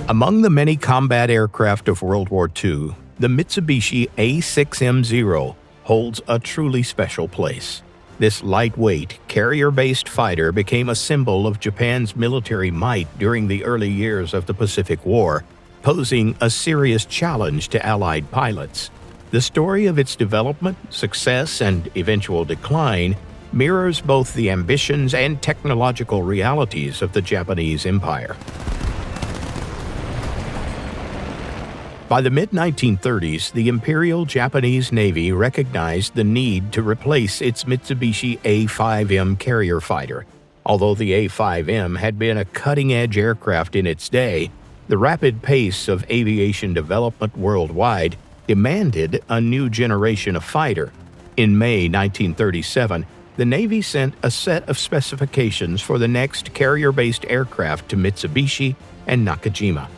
Among the many combat aircraft of World War II, the Mitsubishi A6M Zero holds a truly special place. This lightweight, carrier-based fighter became a symbol of Japan's military might during the early years of the Pacific War, posing a serious challenge to Allied pilots. The story of its development, success, and eventual decline mirrors both the ambitions and technological realities of the Japanese Empire. By the mid-1930s, the Imperial Japanese Navy recognized the need to replace its Mitsubishi A5M carrier fighter. Although the A5M had been a cutting-edge aircraft in its day, the rapid pace of aviation development worldwide demanded a new generation of fighter. In May 1937, the Navy sent a set of specifications for the next carrier-based aircraft to Mitsubishi and Nakajima.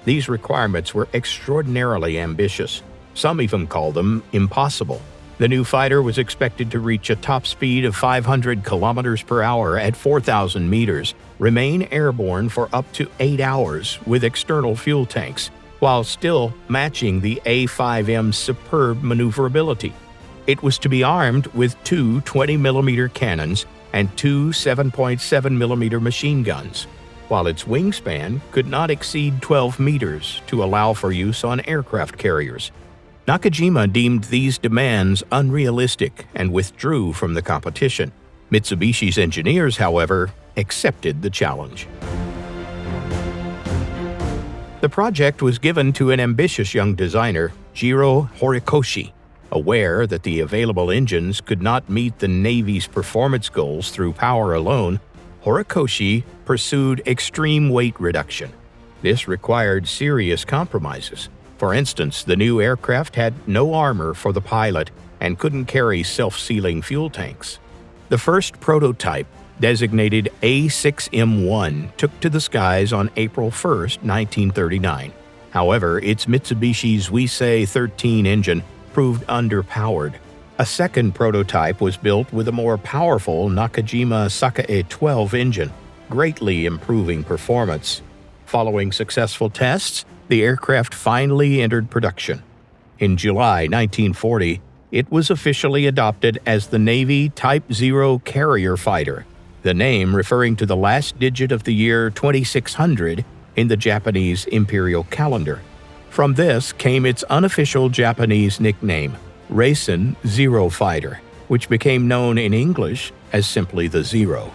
These requirements were extraordinarily ambitious. Some even called them impossible. The new fighter was expected to reach a top speed of 500 kilometers per hour at 4,000 meters, remain airborne for up to 8 hours with external fuel tanks, while still matching the A5M's superb maneuverability. It was to be armed with two 20mm cannons and two 7.7mm machine guns, while its wingspan could not exceed 12 meters to allow for use on aircraft carriers. Nakajima deemed these demands unrealistic and withdrew from the competition. Mitsubishi's engineers, however, accepted the challenge. The project was given to an ambitious young designer, Jiro Horikoshi. Aware that the available engines could not meet the Navy's performance goals through power alone, Horikoshi pursued extreme weight reduction. This required serious compromises. For instance, the new aircraft had no armor for the pilot and couldn't carry self-sealing fuel tanks. The first prototype, designated A6M1, took to the skies on April 1, 1939. However, its Mitsubishi Zuisei 13 engine proved underpowered. A second prototype was built with a more powerful Nakajima Sakae 12 engine, greatly improving performance. Following successful tests, the aircraft finally entered production. In July 1940, it was officially adopted as the Navy Type 0 carrier fighter, the name referring to the last digit of the year 2600 in the Japanese imperial calendar. From this came its unofficial Japanese nickname, Reisen Zero Fighter, which became known in English as simply the Zero.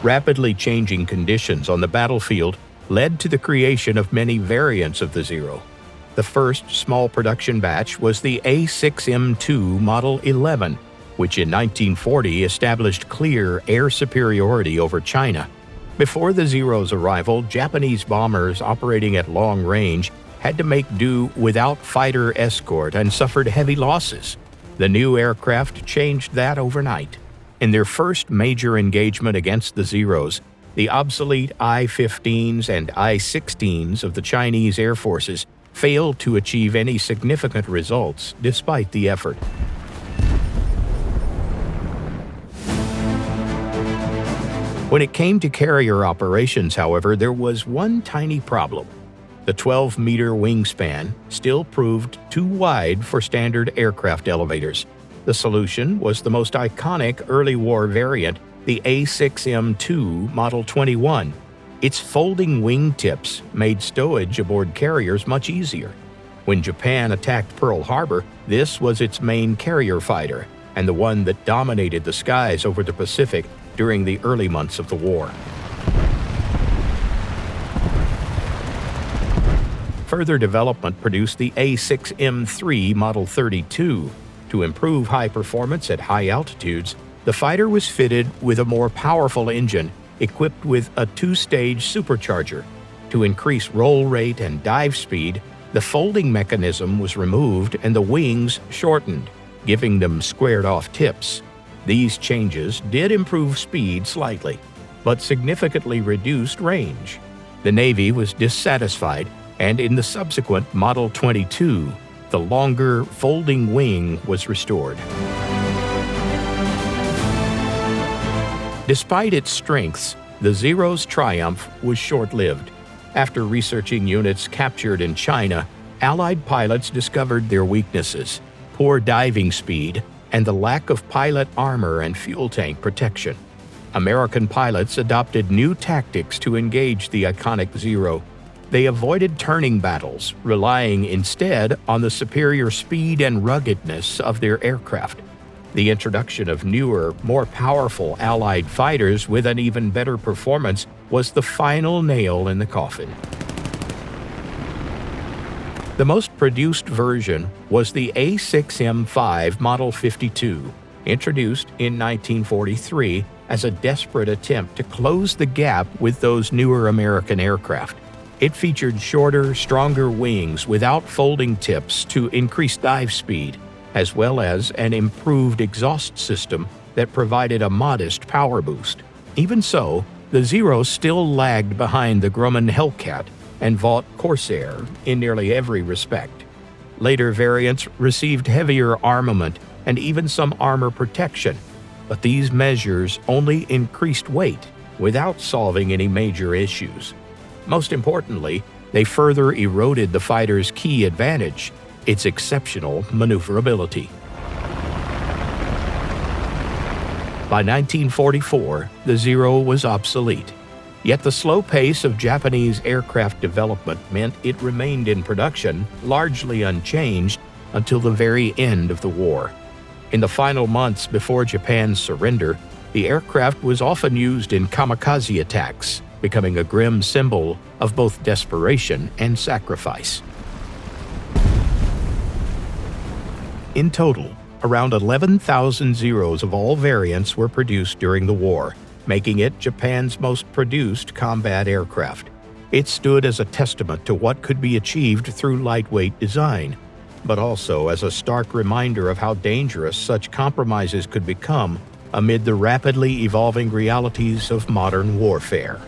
Rapidly changing conditions on the battlefield led to the creation of many variants of the Zero. The first small production batch was the A6M2 Model 11, which in 1940 established clear air superiority over China. Before the Zero's arrival, Japanese bombers operating at long range had to make do without fighter escort and suffered heavy losses. The new aircraft changed that overnight. In their first major engagement against the Zeros, the obsolete I-15s and I-16s of the Chinese Air Forces failed to achieve any significant results despite the effort. When it came to carrier operations, however, there was one tiny problem. The 12-meter wingspan still proved too wide for standard aircraft elevators. The solution was the most iconic early war variant, the A6M2 Model 21. Its folding wingtips made stowage aboard carriers much easier. When Japan attacked Pearl Harbor, this was its main carrier fighter, and the one that dominated the skies over the Pacific during the early months of the war. Further development produced the A6M3 Model 32. To improve high performance at high altitudes, the fighter was fitted with a more powerful engine equipped with a two-stage supercharger. To increase roll rate and dive speed, the folding mechanism was removed and the wings shortened, giving them squared-off tips. These changes did improve speed slightly, but significantly reduced range. The Navy was dissatisfied, and in the subsequent Model 22, the longer folding wing was restored. Despite its strengths, The Zero's triumph was short-lived. After researching units captured in China, Allied pilots discovered their weaknesses: poor diving speed and the lack of pilot armor and fuel tank protection. American pilots adopted new tactics to engage the iconic Zero. They avoided turning battles, relying instead on the superior speed and ruggedness of their aircraft. The introduction of newer, more powerful Allied fighters with an even better performance was the final nail in the coffin. The most produced version was the A6M Model 52, introduced in 1943 as a desperate attempt to close the gap with those newer American aircraft. It featured shorter, stronger wings without folding tips to increase dive speed, as well as an improved exhaust system that provided a modest power boost. Even so, the Zero still lagged behind the Grumman Hellcat and Vought Corsair in nearly every respect. Later variants received heavier armament and even some armor protection, but these measures only increased weight without solving any major issues. Most importantly, they further eroded the fighter's key advantage, its exceptional maneuverability. By 1944, the Zero was obsolete. Yet the slow pace of Japanese aircraft development meant it remained in production, largely unchanged, until the very end of the war. In the final months before Japan's surrender, the aircraft was often used in kamikaze attacks, becoming a grim symbol of both desperation and sacrifice. In total, around 11,000 Zeros of all variants were produced during the war, making it Japan's most produced combat aircraft. It stood as a testament to what could be achieved through lightweight design, but also as a stark reminder of how dangerous such compromises could become amid the rapidly evolving realities of modern warfare.